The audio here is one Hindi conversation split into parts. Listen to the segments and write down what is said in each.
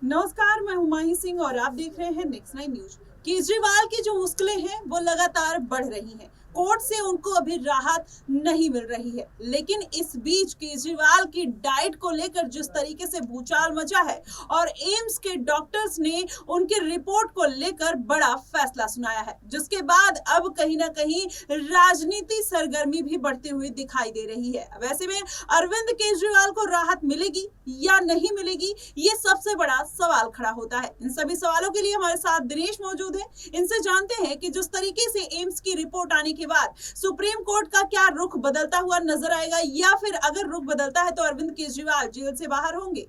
नमस्कार, मैं हुमायूं सिंह और आप देख रहे हैं नेक्स्ट 9 न्यूज। केजरीवाल की जो मुश्किलें हैं वो लगातार बढ़ रही हैं। कोर्ट से उनको अभी राहत नहीं मिल रही है, लेकिन इस बीच केजरीवाल की डाइट को लेकर जिस तरीके से भूचाल मचा है और एम्स के डॉक्टर्स ने उनकी रिपोर्ट को लेकर बड़ा फैसला सुनाया है, जिसके बाद अब कहीं ना कहीं राजनीति सरगर्मी भी बढ़ती हुई दिखाई दे रही है। वैसे में अरविंद केजरीवाल को राहत मिलेगी या नहीं मिलेगी, ये सबसे बड़ा सवाल खड़ा होता है। इन सभी सवालों के लिए हमारे साथ दिनेश मौजूद है। इनसे जानते हैं कि जिस तरीके से एम्स की रिपोर्ट आने के बाद सुप्रीम कोर्ट का क्या रुख बदलता हुआ नजर आएगा, या फिर अगर रुख बदलता है तो अरविंद केजरीवाल जेल से बाहर होंगे।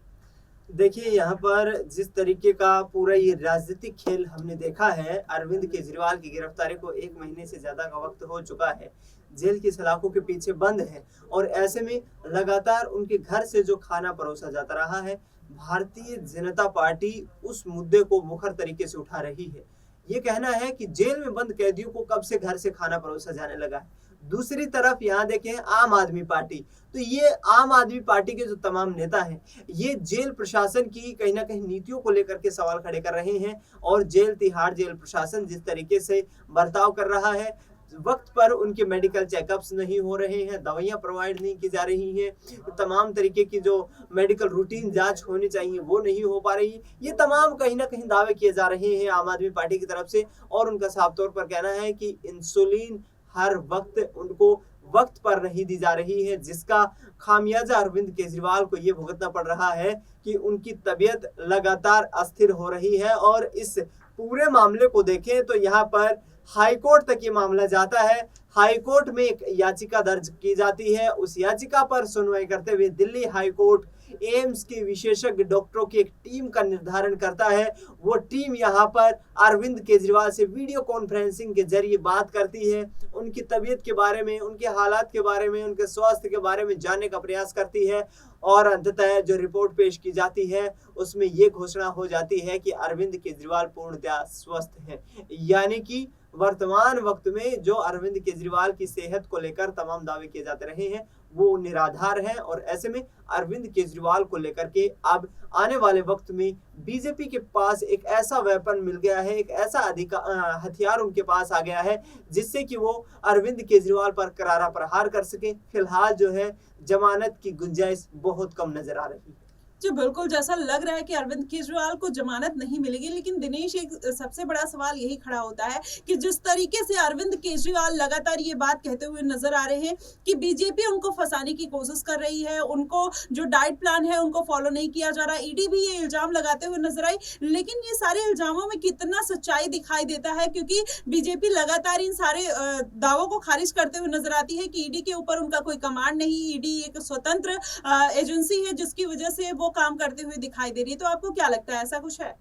देखिए, यहाँ पर जिस तरीके का पूरा ये राजनीतिक खेल हमने देखा है, अरविंद केजरीवाल की गिरफ्तारी को 1 महीने से ज्यादा का वक्त हो चुका है, जेल की सलाखों के पीछे बंद है और ऐसे में लगातार उनके घर से जो खाना परोसा जाता रहा है, भारतीय जनता पार्टी उस मुद्दे को मुखर तरीके से उठा रही है। ये कहना है कि जेल में बंद कैदियों को कब से घर से खाना परोसा जाने लगा है। दूसरी तरफ यहाँ देखें आम आदमी पार्टी, तो ये आम आदमी पार्टी के जो तमाम नेता हैं, ये जेल प्रशासन की कहीं ना कहीं नीतियों को लेकर के सवाल खड़े कर रहे हैं और तिहाड़ जेल प्रशासन जिस तरीके से बर्ताव कर रहा है, वक्त पर उनके मेडिकल चेकअप्स नहीं हो रहे हैं, दवाइयां प्रोवाइड नहीं की जा रही हैं, तमाम तरीके की जो मेडिकल रूटीन जांच होनी चाहिए वो नहीं हो पा रही। ये तमाम कहीं ना कहीं दावे किए जा रहे हैं आम आदमी पार्टी की तरफ से और उनका साफ तौर पर कहना है कि इंसुलिन हर वक्त उनको वक्त पर नहीं दी जा रही है, जिसका खामियाजा अरविंद केजरीवाल को ये भुगतना पड़ रहा है कि उनकी तबीयत लगातार अस्थिर हो रही है। और इस पूरे मामले को देखें तो यहाँ पर हाईकोर्ट तक ये मामला जाता है। हाईकोर्ट में एक याचिका दर्ज की जाती है, उस याचिका पर सुनवाई करते हुए दिल्ली हाईकोर्ट एम्स के विशेषज्ञ डॉक्टरों की एक टीम का निर्धारण करता है। वो टीम यहाँ पर अरविंद केजरीवाल से वीडियो कॉन्फ्रेंसिंग के जरिए बात करती है, उनकी तबीयत के बारे में, उनके हालात के बारे में, उनके स्वास्थ्य के बारे में जानने का प्रयास करती है और अंततः जो रिपोर्ट पेश की जाती है उसमें ये घोषणा हो जाती है कि अरविंद केजरीवाल पूर्णतः स्वस्थ हैं। यानी कि वर्तमान वक्त में जो अरविंद केजरीवाल की सेहत को लेकर तमाम दावे किए जाते रहे हैं वो निराधार हैं और ऐसे में अरविंद केजरीवाल को लेकर के अब आने वाले वक्त में बीजेपी के पास एक ऐसा वेपन मिल गया है, एक ऐसा हथियार उनके पास आ गया है जिससे कि वो अरविंद केजरीवाल पर करारा प्रहार कर सके। फिलहाल जो है जमानत की गुंजाइश बहुत कम नजर आ रही है। जी बिल्कुल, जैसा लग रहा है कि अरविंद केजरीवाल को जमानत नहीं मिलेगी, लेकिन दिनेश एक सबसे बड़ा सवाल यही खड़ा होता है कि जिस तरीके से अरविंद केजरीवाल लगातार ये बात कहते हुए नजर आ रहे हैं कि बीजेपी उनको फंसाने की कोशिश कर रही है, उनको जो डाइट प्लान है उनको फॉलो नहीं किया जा रहा। ईडी भी ये इल्जाम लगाते हुए नजर आई, लेकिन ये सारे इल्जामों में कितना सच्चाई दिखाई देता है, क्योंकि बीजेपी लगातार इन सारे दावों को खारिज करते हुए नजर आती है कि ईडी के ऊपर उनका कोई कमांड नहीं, ईडी एक स्वतंत्र एजेंसी है जिसकी वजह से वो काम करते हुए दिखाई दे रही है। तो आपको क्या लगता है, ऐसा कुछ है?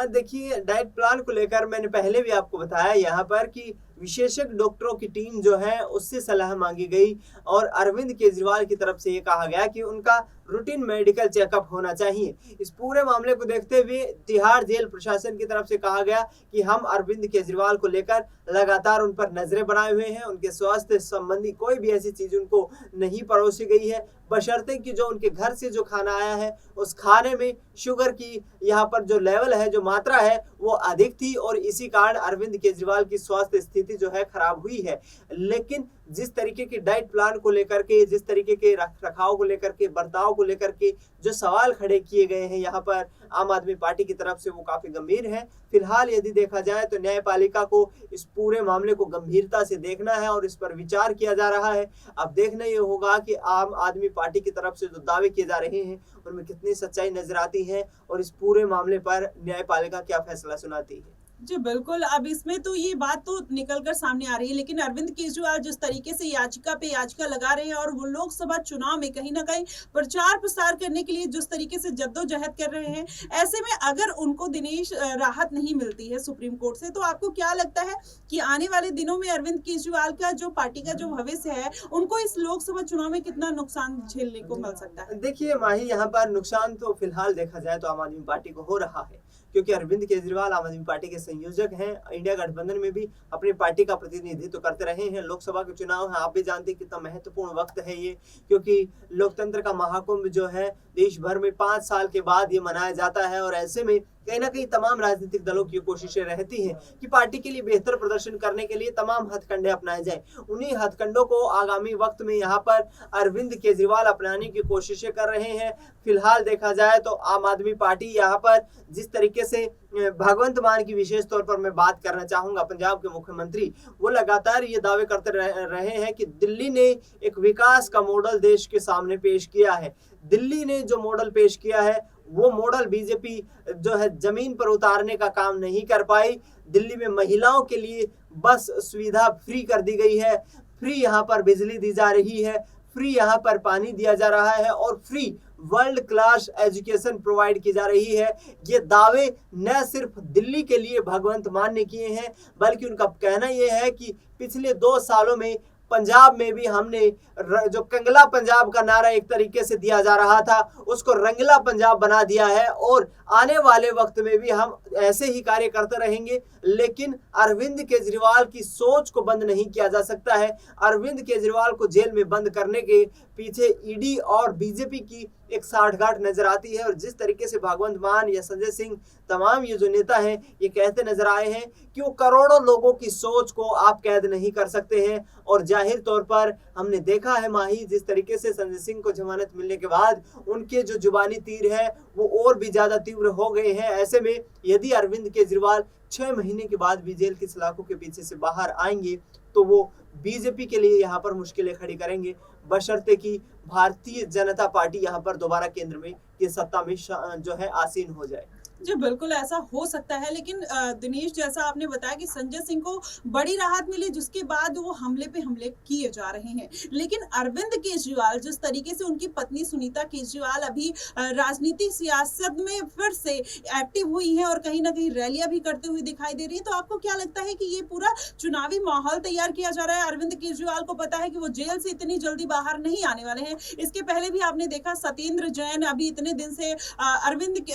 देखिए, डाइट प्लान को लेकर मैंने पहले भी आपको बताया यहाँ पर कि विशेषज्ञ डॉक्टरों की टीम जो है उससे सलाह मांगी गई और अरविंद केजरीवाल की तरफ से ये कहा गया कि उनका रूटीन मेडिकल चेकअप होना चाहिए। इस पूरे मामले को देखते हुए तिहाड़ जेल प्रशासन की तरफ से कहा गया कि हम अरविंद केजरीवाल को लेकर लगातार उन पर नजरें बनाए हुए हैं, उनके स्वास्थ्य संबंधी कोई भी ऐसी चीज उनको नहीं परोसी गई है, बशर्ते कि जो उनके घर से जो खाना आया है उस खाने में शुगर की यहाँ पर जो लेवल है, जो मात्रा है वो अधिक थी और इसी कारण अरविंद केजरीवाल की स्वास्थ्य स्थिति जो है खराब हुई है। लेकिन जिस तरीके के डाइट प्लान को लेकर के, जिस तरीके के रखरखाव को लेकर के, बर्ताव को लेकर के जो सवाल खड़े किए गए हैं यहाँ पर आम आदमी पार्टी की तरफ से, वो काफी गंभीर है। फिलहाल यदि देखा जाए तो न्यायपालिका को इस पूरे मामले को गंभीरता से देखना है और इस पर विचार किया जा रहा है। अब देखना ये होगा कि आम आदमी पार्टी की तरफ से जो दावे किए जा रहे हैं उनमें कितनी सच्चाई नजर आती है और इस पूरे मामले पर न्यायपालिका क्या फैसला सुनाती है। जी बिल्कुल, अब इसमें तो ये बात तो निकल कर सामने आ रही है, लेकिन अरविंद केजरीवाल जिस तरीके से याचिका पे याचिका लगा रहे हैं और वो लोकसभा चुनाव में कहीं ना कहीं प्रचार प्रसार करने के लिए जिस तरीके से जद्दोजहद कर रहे हैं, ऐसे में अगर उनको दिनेश राहत नहीं मिलती है सुप्रीम कोर्ट से, तो आपको क्या लगता है कि आने वाले दिनों में अरविंद केजरीवाल का जो पार्टी का जो भविष्य है, उनको इस लोकसभा चुनाव में कितना नुकसान झेलने को मिल सकता है? देखिए माही, यहाँ पर नुकसान तो फिलहाल देखा जाए तो आम आदमी पार्टी को हो रहा है, क्योंकि अरविंद केजरीवाल आम आदमी पार्टी के संयोजक हैं, इंडिया गठबंधन में भी अपनी पार्टी का प्रतिनिधित्व करते रहे हैं। लोकसभा के चुनाव हैं, आप भी जानते हैं कितना महत्वपूर्ण वक्त है ये, क्योंकि लोकतंत्र का महाकुंभ जो है देश भर में 5 साल के बाद ये मनाया जाता है। और ऐसे में कहीं ना कहीं तमाम राजनीतिक दलों की कोशिशें रहती हैं कि पार्टी के लिए बेहतर प्रदर्शन करने के लिए तमाम हथकंडे अपनाए जाएं। उन्हीं हथकंडों को आगामी वक्त में यहाँ पर अरविंद केजरीवाल अपनाने की कोशिशें कर रहे हैं। फिलहाल देखा जाए तो आम आदमी पार्टी यहाँ पर जिस तरीके से भगवंत मान की विशेष तौर पर मैं बात करना चाहूंगा, पंजाब के मुख्यमंत्री वो लगातार ये दावे करते रहे हैं कि दिल्ली ने एक विकास का मॉडल देश के सामने पेश किया है। दिल्ली ने जो मॉडल पेश किया है वो मॉडल बीजेपी जो है जमीन पर उतारने का काम नहीं कर पाई। दिल्ली में महिलाओं के लिए बस सुविधा फ्री कर दी गई है, फ्री यहाँ पर बिजली दी जा रही है, फ्री यहाँ पर पानी दिया जा रहा है और free world class education provide की जा रही है। ये दावे न सिर्फ दिल्ली के लिए भगवंत मान ने किए हैं, बल्कि उनका कहना यह है कि पिछले 2 सालों में पंजाब में भी हमने जो कंगला पंजाब का नारा एक तरीके से दिया जा रहा था उसको रंगला पंजाब बना दिया है। और आने वाले वक्त में भी हम ऐसे ही कार्य करते रहेंगे। लेकिन अरविंद केजरीवाल की सोच को बंद नहीं किया जा सकता है। अरविंद केजरीवाल को जेल में बंद करने के पीछे ईडी और बीजेपी की एक साठगांठ नजर आती है। और जिस तरीके से भगवंत मान या संजय सिंह तमाम ये जो नेता हैं ये कहते नजर आए हैं कि वो करोड़ों लोगों की सोच को आप कैद नहीं कर सकते हैं। और जाहिर तौर पर हमने देखा है माही, जिस तरीके से संजय सिंह को जमानत मिलने के बाद उनके जो जुबानी तीर है वो और भी ज्यादा तीव्र हो गए हैं। ऐसे में यदि अरविंद केजरीवाल 6 महीने के बाद भी जेल की सलाखों के पीछे से बाहर आएंगे तो वो बीजेपी के लिए यहाँ पर मुश्किलें खड़ी करेंगे, बशर्ते कि भारतीय जनता पार्टी यहाँ पर दोबारा केंद्र में ये सत्ता में जो है आसीन हो जाए। जी बिल्कुल ऐसा हो सकता है, लेकिन दिनेश जैसा आपने बताया कि संजय सिंह को बड़ी राहत मिली जिसके बाद वो हमले पे हमले किए जा रहे हैं। लेकिन अरविंद केजरीवाल जिस तरीके से उनकी पत्नी सुनीता केजरीवाल अभी राजनीतिक सियासत में फिर से एक्टिव हुई हैं और कहीं ना कहीं रैलियां भी करते हुए दिखाई दे रही है, तो आपको क्या लगता है कि ये पूरा चुनावी माहौल तैयार किया जा रहा है? अरविंद केजरीवाल को पता है कि वो जेल से इतनी जल्दी बाहर नहीं आने वाले हैं। इसके पहले भी आपने देखा सत्येंद्र जैन अभी इतने दिन से अरविंद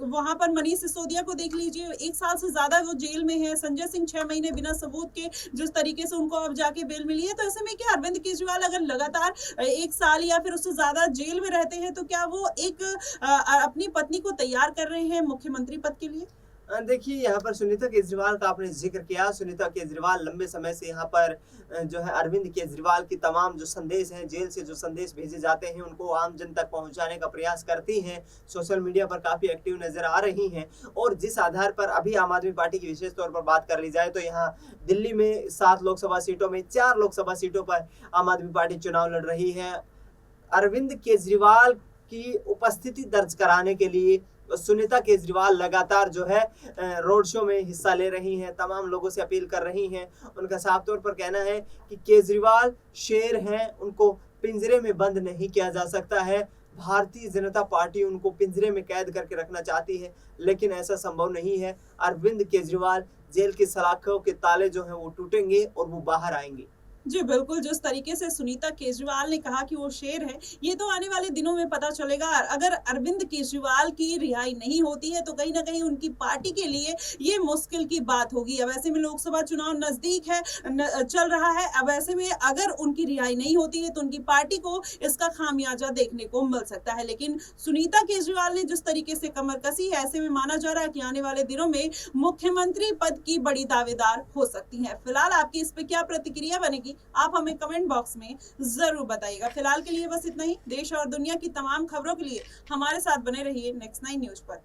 वहां पर मनीष सिसोदिया को देख लीजिए, 1 साल से ज्यादा वो जेल में है। संजय सिंह 6 महीने बिना सबूत के जिस तरीके से उनको अब जाके बेल मिली है, तो ऐसे में क्या अरविंद केजरीवाल अगर लगातार 1 साल या फिर उससे ज्यादा जेल में रहते हैं तो क्या वो एक अपनी पत्नी को तैयार कर रहे हैं मुख्यमंत्री पद के लिए? देखिए यहाँ पर सुनीता केजरीवाल का आपने जिक्र किया। सुनीता केजरीवाल लंबे समय से यहाँ पर जो है अरविंद केजरीवाल की तमाम जो संदेश हैं, जेल से जो संदेश भेजे जाते हैं उनको आम जन तक पहुंचाने का प्रयास करती हैं। सोशल मीडिया पर काफी एक्टिव नजर आ रही हैं। और जिस आधार पर अभी आम आदमी पार्टी की विशेष तौर पर बात कर ली जाए तो यहाँ दिल्ली में 7 लोकसभा सीटों में 4 लोकसभा सीटों पर आम आदमी पार्टी चुनाव लड़ रही है। अरविंद केजरीवाल की उपस्थिति दर्ज कराने के लिए सुनीता केजरीवाल लगातार जो है रोड शो में हिस्सा ले रही हैं, तमाम लोगों से अपील कर रही हैं। उनका साफ तौर पर कहना है कि केजरीवाल शेर हैं, उनको पिंजरे में बंद नहीं किया जा सकता है। भारतीय जनता पार्टी उनको पिंजरे में कैद करके रखना चाहती है, लेकिन ऐसा संभव नहीं है। अरविंद केजरीवाल जेल की सलाखों के ताले जो हैं वो टूटेंगे और वो बाहर आएंगे। जी बिल्कुल, जिस तरीके से सुनीता केजरीवाल ने कहा कि वो शेर है, ये तो आने वाले दिनों में पता चलेगा। अगर अरविंद केजरीवाल की रिहाई नहीं होती है तो कहीं ना कहीं उनकी पार्टी के लिए ये मुश्किल की बात होगी। अब ऐसे में लोकसभा चुनाव नजदीक है, चल रहा है। अब ऐसे में अगर उनकी रिहाई नहीं होती है तो उनकी पार्टी को इसका खामियाजा देखने को मिल सकता है। लेकिन सुनीता केजरीवाल ने जिस तरीके से कमर कसी है, ऐसे में माना जा रहा है कि आने वाले दिनों में मुख्यमंत्री पद की बड़ी दावेदार हो सकती है। फिलहाल आपकी इस पे क्या प्रतिक्रिया बनेगी आप हमें कमेंट बॉक्स में जरूर बताइएगा। फिलहाल के लिए बस इतना ही। देश और दुनिया की तमाम खबरों के लिए हमारे साथ बने रहिए नेक्स्ट 9 न्यूज पर।